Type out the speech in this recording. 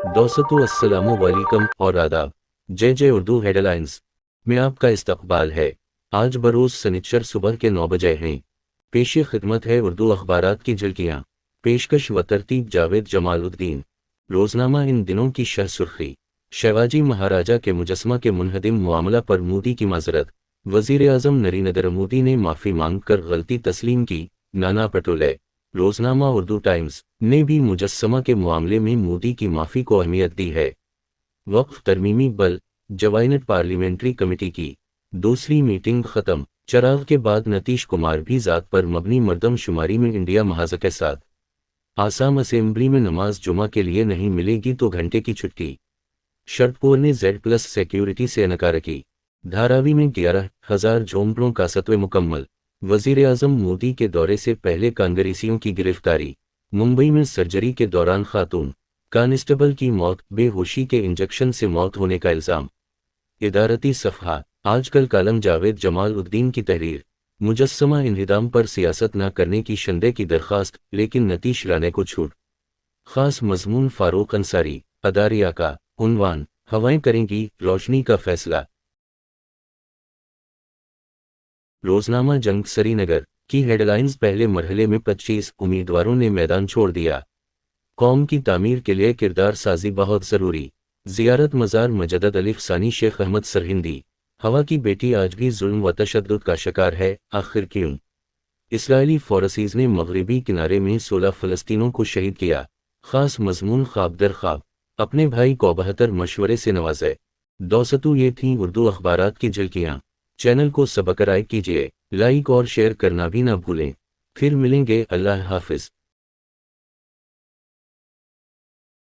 दोस्तों अस्सलाम वालेकुम और आदाब। जय जय उर्दू हेडलाइंस में आपका इस्तकबाल है। आज बरोज़ सनिचर सुबह के 9 बजे हैं। पेश खिदमत है उर्दू अखबारात की झलकियाँ। पेशकश व तरतीब जावेद जमालुद्दीन। रोजनामा इन दिनों की शह सुर्खी। शिवाजी महाराजा के मुजस्समा के मुनहदिम मामला पर मोदी की माजरत। वजीर आजम नरेंद्र मोदी ने माफ़ी मांग कर गलती तस्लीम की। नाना पटोले। रोजनामा उर्दू टाइम्स ने भी मुजस्समा के मामले में मोदी की माफ़ी को अहमियत दी है। वक्फ तरमीमी बल जवाइनट पार्लियामेंट्री कमेटी की दूसरी मीटिंग खत्म। चराग के बाद नीतीश कुमार भी ज़ात पर मबनी मर्दमशुमारी में इंडिया महाज के साथ। आसाम असेंबली में नमाज जुमा के लिए नहीं मिलेगी तो घंटे की छुट्टी। शरद पवार ने Z+ सिक्योरिटी से इनकार की। धारावी में 11,000 झोंपड़ों का सत्व मुकम्मल। वजीर आजम मोदी के दौरे से पहले कांग्रेसियों की गिरफ्तारी। मुंबई में सर्जरी के दौरान खातून कांस्टेबल की मौत, बेहोशी के इंजेक्शन से मौत होने का इल्ज़ाम। इदारती सफ़हा आजकल कालम जावेद जमालुद्दीन की तहरीर। मुजस्समा इंहिदाम पर सियासत न करने की शिंदे की दरख्वास्त, लेकिन नीतीश राणे को छूट। खास मजमून फारूक अंसारी अदारिया का उन्वान, हवाएं करेंगी रोशनी का फैसला। रोजनामा जंग श्रीनगर की हेडलाइंस। पहले मरहले में 25 उम्मीदवारों ने मैदान छोड़ दिया। कौम की तामीर के लिए किरदार साजी बहुत ज़रूरी। ज़ियारत मज़ार मजदद अलिफ सानी शेख अहमद सरहिंदी। हवा की बेटी आज भी जुल्म व तशद्दुद का शिकार है, आखिर क्यों? इसराइली फोर्सेस ने मगरिबी किनारे में 16 फ़लस्तीनों को शहीद किया। ख़ास मजमून ख्वाब दर ख्वाब, अपने भाई को बेहतर मशवरे से नवाजे। दोस्तों ये थीं उर्दू अखबारात की झलकियाँ। चैनल को सब्सक्राइब कीजिए, लाइक और शेयर करना भी ना भूलें। फिर मिलेंगे, अल्लाह हाफिज़।